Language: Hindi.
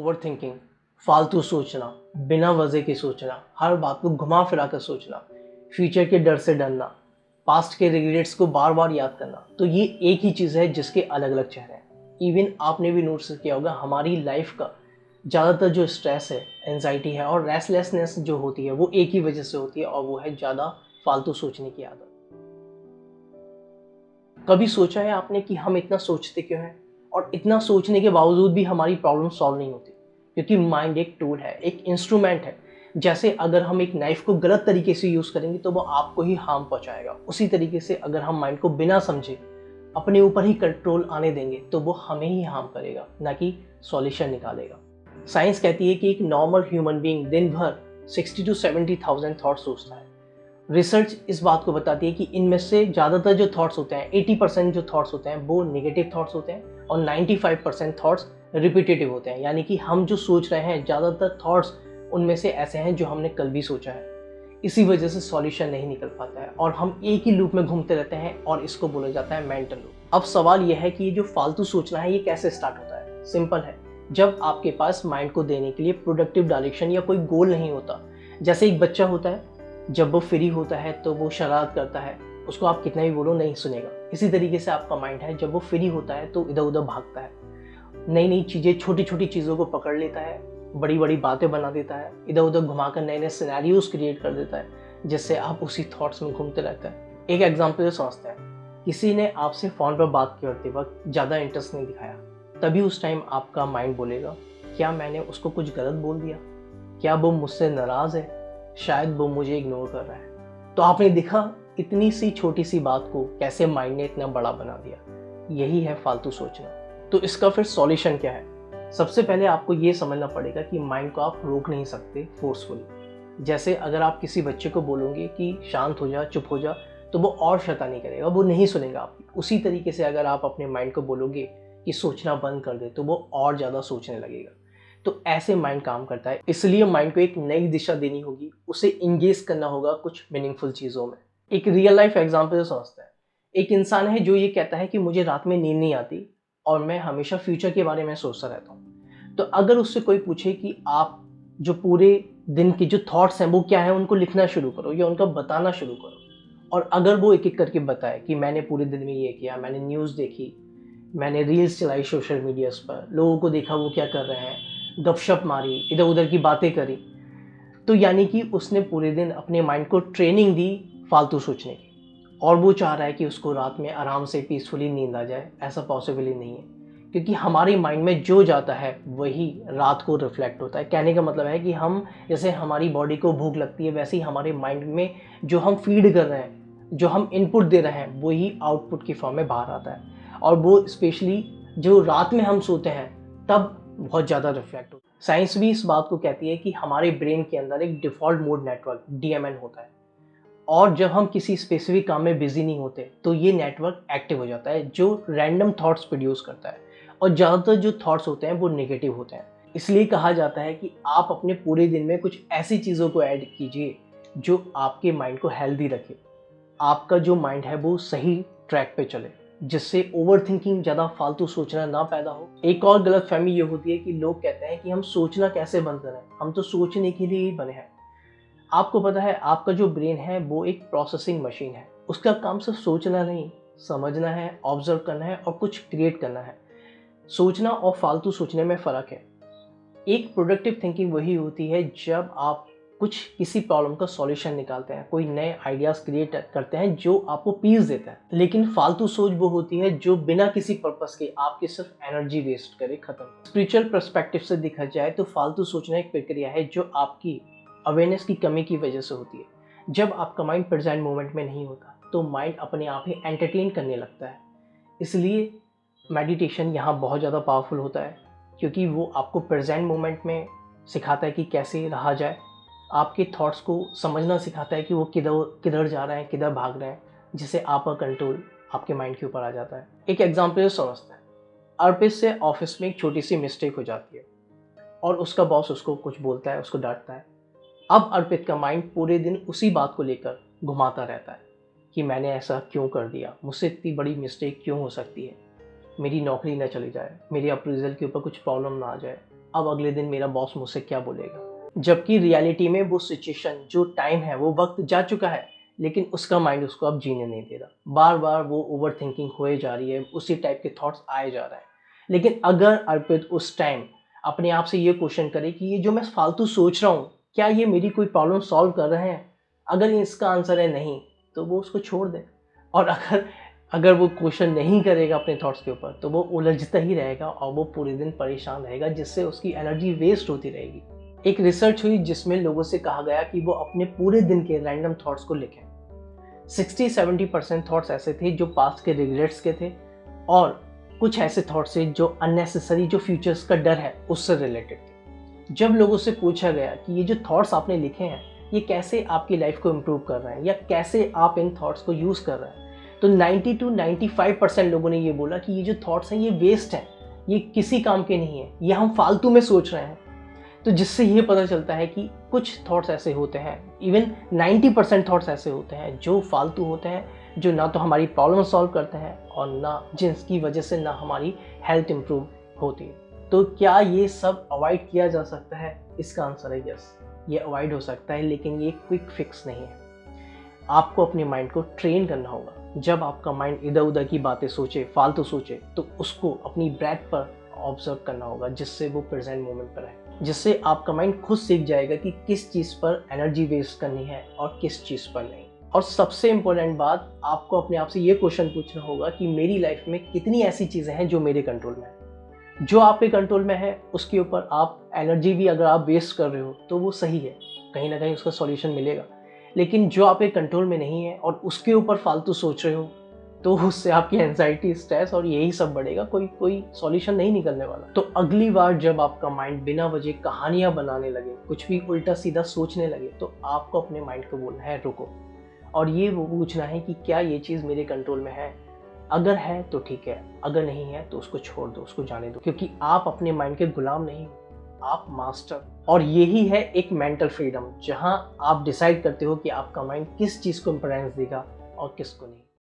ओवरथिंकिंग, फालतू सोचना, बिना वजह के सोचना, हर बात को घुमा फिरा कर सोचना, फ्यूचर के डर से डरना, पास्ट के रिग्रेट्स को बार बार याद करना, तो ये एक ही चीज़ है जिसके अलग अलग चेहरे हैं। इवन आपने भी नोटिस किया होगा, हमारी लाइफ का ज़्यादातर जो स्ट्रेस है, एंजाइटी है और रेस्टलेसनेस जो होती है वो एक ही वजह से होती है, और वो है ज़्यादा फालतू सोचने की आदत। कभी सोचा है आपने कि हम इतना सोचते क्यों हैं, और इतना सोचने के बावजूद भी हमारी प्रॉब्लम सॉल्व नहीं होती? क्योंकि माइंड एक टूल है, एक इंस्ट्रूमेंट है। जैसे अगर हम एक नाइफ को गलत तरीके से यूज़ करेंगे तो वो आपको ही हार्म पहुंचाएगा, उसी तरीके से अगर हम माइंड को बिना समझे अपने ऊपर ही कंट्रोल आने देंगे तो वो हमें ही हार्म करेगा, ना कि सॉल्यूशन निकालेगा। साइंस कहती है कि एक नॉर्मल ह्यूमन बीइंग दिन भर 60 to 70,000 थॉट सोचता है। रिसर्च इस बात को बताती है कि इनमें से ज़्यादातर जो थॉट्स होते हैं, 80% जो थॉट्स होते हैं वो नेगेटिव थॉट्स होते हैं, और 95% थॉट्स रिपीटेटिव होते हैं। यानी कि हम जो सोच रहे हैं, ज़्यादातर थॉट्स उनमें से ऐसे हैं जो हमने कल भी सोचा है। इसी वजह से सॉल्यूशन नहीं निकल पाता है और हम एक ही लूप में घूमते रहते हैं, और इसको बोला जाता है मेंटल लूप। अब सवाल यह है कि ये जो फालतू सोचना है ये कैसे स्टार्ट होता है? सिंपल है, जब आपके पास माइंड को देने के लिए प्रोडक्टिव डायरेक्शन या कोई गोल नहीं होता। जैसे एक बच्चा होता है, जब वो फ्री होता है तो वो शरारत करता है, उसको आप कितना भी बोलो नहीं सुनेगा। इसी तरीके से आपका माइंड है, जब वो फ्री होता है तो इधर उधर भागता है, नई नई चीज़ें, छोटी छोटी चीज़ों को पकड़ लेता है, बड़ी बड़ी बातें बना देता है, इधर उधर घुमाकर नए नए सिनेरियोज क्रिएट कर देता है, जिससे आप उसी थॉट्स में घूमते रहते हैं। एक एग्जाम्पल समझते हैं, किसी ने आपसे फ़ोन पर बात करते वक्त ज़्यादा इंटरेस्ट नहीं दिखाया, तभी उस टाइम आपका माइंड बोलेगा, क्या मैंने उसको कुछ गलत बोल दिया? क्या वो मुझसे नाराज़ है? शायद वो मुझे इग्नोर कर रहा है। तो आपने देखा इतनी सी छोटी सी बात को कैसे माइंड ने इतना बड़ा बना दिया। यही है फालतू सोचना। तो इसका फिर सॉल्यूशन क्या है? सबसे पहले आपको ये समझना पड़ेगा कि माइंड को आप रोक नहीं सकते फोर्सफुली। जैसे अगर आप किसी बच्चे को बोलोगे कि शांत हो जा, चुप हो जा, तो वो और शैतानी करेगा, वो नहीं सुनेगा आपकी। उसी तरीके से अगर आप अपने माइंड को बोलोगे कि सोचना बंद कर दे, तो वो और ज़्यादा सोचने लगेगा। तो ऐसे माइंड काम करता है। इसलिए माइंड को एक नई दिशा देनी होगी, उसे इंगेज करना होगा कुछ मीनिंगफुल चीज़ों में। एक रियल लाइफ एग्जांपल समझते हैं। एक इंसान है जो ये कहता है कि मुझे रात में नींद नहीं आती और मैं हमेशा फ्यूचर के बारे में सोचता रहता हूँ। तो अगर उससे कोई पूछे कि आप जो पूरे दिन की जो थॉट्स हैं वो क्या है, उनको लिखना शुरू करो या उनका बताना शुरू करो। और अगर वो एक एक करके बताए कि मैंने पूरे दिन में ये किया, मैंने न्यूज़ देखी, मैंने रील्स चलाई सोशल मीडियाज़ पर, लोगों को देखा वो क्या कर रहे हैं, गपशप मारी, इधर उधर की बातें करी, तो यानी कि उसने पूरे दिन अपने माइंड को ट्रेनिंग दी फालतू सोचने की। और वो चाह रहा है कि उसको रात में आराम से पीसफुली नींद आ जाए। ऐसा पॉसिबल ही नहीं है, क्योंकि हमारे माइंड में जो जाता है वही रात को रिफ्लेक्ट होता है। कहने का मतलब है कि हम, जैसे हमारी बॉडी को भूख लगती है, वैसे ही हमारे माइंड में जो हम फीड कर रहे हैं, जो हम इनपुट दे रहे हैं, वही आउटपुट की फॉर्म में बाहर आता है। और वो स्पेशली जो रात में हम सोते हैं तब बहुत ज़्यादा रिफ्लेक्ट होता है। साइंस भी इस बात को कहती है कि हमारे ब्रेन के अंदर एक डिफ़ॉल्ट मोड नेटवर्क डीएमएन होता है, और जब हम किसी स्पेसिफिक काम में बिजी नहीं होते तो ये नेटवर्क एक्टिव हो जाता है, जो रैंडम थॉट्स प्रोड्यूस करता है। और ज़्यादातर जो थॉट्स होते हैं वो नेगेटिव होते हैं। इसलिए कहा जाता है कि आप अपने पूरे दिन में कुछ ऐसी चीज़ों को ऐड कीजिए जो आपके माइंड को हेल्दी रखे, आपका जो माइंड है वो सही ट्रैक पे चले, जिससे ओवर थिंकिंग, ज़्यादा फालतू सोचना ना पैदा हो। एक और गलतफहमी ये होती है कि लोग कहते हैं कि हम सोचना कैसे बंद करें, हम तो सोचने के लिए ही बने हैं। आपको पता है, आपका जो ब्रेन है वो एक प्रोसेसिंग मशीन है। उसका काम सिर्फ सोचना नहीं, समझना है, ऑब्जर्व करना है और कुछ क्रिएट करना है। सोचना और फालतू सोचने में फ़र्क है। एक प्रोडक्टिव थिंकिंग वही होती है जब आप कुछ किसी प्रॉब्लम का सॉल्यूशन निकालते हैं, कोई नए आइडियाज़ क्रिएट करते हैं जो आपको पीस देता है। लेकिन फालतू सोच वो होती है जो बिना किसी पर्पस के आपकी सिर्फ एनर्जी वेस्ट करे, खत्म। स्पिरिचुअल पर्सपेक्टिव से देखा जाए तो फालतू सोचना एक प्रक्रिया है जो आपकी अवेयरनेस की कमी की वजह से होती है। जब आपका माइंड प्रेजेंट मोमेंट में नहीं होता तो माइंड अपने आप ही एंटरटेन करने लगता है। इसलिए मेडिटेशन यहाँ बहुत ज़्यादा पावरफुल होता है, क्योंकि वो आपको प्रेजेंट मोमेंट में सिखाता है कि कैसे रहा जाए, आपके थॉट्स को समझना सिखाता है कि वो किधर किधर जा रहे हैं, किधर भाग रहे हैं, जिससे आपका कंट्रोल आपके माइंड के ऊपर आ जाता है। एक एग्जाम्पल समझते हैं। अर्पित से ऑफिस में एक छोटी सी मिस्टेक हो जाती है और उसका बॉस उसको कुछ बोलता है, उसको डांटता है। अब अर्पित का माइंड पूरे दिन उसी बात को लेकर घुमाता रहता है कि मैंने ऐसा क्यों कर दिया, मुझसे इतनी बड़ी मिस्टेक क्यों हो सकती है, मेरी नौकरी ना चली जाए, मेरे अप्रेजल के ऊपर कुछ प्रॉब्लम ना आ जाए। अब अगले दिन मेरा बॉस मुझसे क्या बोलेगा, जबकि रियलिटी में वो सिचुएशन, जो टाइम है, वो वक्त जा चुका है, लेकिन उसका माइंड उसको अब जीने नहीं दे रहा। बार बार वो ओवर थिंकिंग होए जा रही है, उसी टाइप के थॉट्स आए जा रहे हैं। लेकिन अगर अर्पित उस टाइम अपने आप से ये क्वेश्चन करे कि ये जो मैं फालतू सोच रहा हूँ, क्या ये मेरी कोई प्रॉब्लम सॉल्व कर रहे हैं, अगर इसका आंसर है नहीं, तो वो उसको छोड़ दे। और अगर वो क्वेश्चन नहीं करेगा अपने थॉट्स के ऊपर, तो वो उलझता ही रहेगा और वो पूरे दिन परेशान रहेगा, जिससे उसकी एनर्जी वेस्ट होती रहेगी। एक रिसर्च हुई जिसमें लोगों से कहा गया कि वो अपने पूरे दिन के रैंडम थॉट्स को लिखें। 60-70% थॉट्स ऐसे थे जो पास्ट के रिग्रेट्स के थे, और कुछ ऐसे थॉट्स थे जो अननेसेसरी, जो फ्यूचर्स का डर है उससे रिलेटेड थे। जब लोगों से पूछा गया कि ये जो थॉट्स आपने लिखे हैं, ये कैसे आपकी लाइफ को इम्प्रूव कर रहे हैं, या कैसे आप इन थॉट्स को यूज़ कर रहे हैं, तो 90-95% लोगों ने ये बोला कि ये जो थॉट्स हैं ये वेस्ट हैं, ये किसी काम के नहीं है, ये हम फालतू में सोच रहे हैं। तो जिससे ये पता चलता है कि कुछ थॉट्स ऐसे होते हैं, इवन 90% थॉट्स ऐसे होते हैं जो फालतू होते हैं, जो ना तो हमारी प्रॉब्लम सॉल्व करते हैं और ना जिसकी वजह से ना हमारी हेल्थ इम्प्रूव होती है। तो क्या ये सब अवॉइड किया जा सकता है? इसका आंसर है यस, ये अवॉइड हो सकता है, लेकिन ये क्विक फिक्स नहीं है। आपको अपने माइंड को ट्रेन करना होगा। जब आपका माइंड इधर उधर की बातें सोचे, फालतू सोचे, तो उसको अपनी ब्रेथ पर ऑब्जर्व करना होगा, जिससे वो प्रेजेंट मोमेंट पर रहे, जिससे आपका माइंड खुद सीख जाएगा कि किस चीज़ पर एनर्जी वेस्ट करनी है और किस चीज़ पर नहीं। और सबसे इम्पोर्टेंट बात, आपको अपने आप से ये क्वेश्चन पूछना होगा कि मेरी लाइफ में कितनी ऐसी चीज़ें हैं जो मेरे कंट्रोल में है। जो आपके कंट्रोल में है उसके ऊपर आप एनर्जी भी अगर आप वेस्ट कर रहे हो तो वो सही है, कहीं ना कहीं उसका सॉल्यूशन मिलेगा। लेकिन जो आपके कंट्रोल में नहीं है और उसके ऊपर फालतू सोच रहे हो, तो उससे आपकी एंजाइटी, स्ट्रेस और यही सब बढ़ेगा, कोई सॉल्यूशन नहीं निकलने वाला। तो अगली बार जब आपका माइंड बिना वजह कहानियां बनाने लगे, कुछ भी उल्टा सीधा सोचने लगे, तो आपको अपने माइंड को बोलना है रुको, और ये वो पूछना है कि क्या ये चीज़ मेरे कंट्रोल में है। अगर है तो ठीक है, अगर नहीं है तो उसको छोड़ दो, उसको जाने दो, क्योंकि आप अपने माइंड के गुलाम नहीं हो, आप मास्टर। और यही है एक मेंटल फ्रीडम, जहां आप डिसाइड करते हो कि आपका माइंड किस चीज़ को इम्पोर्टेंस देगा और किसको नहीं।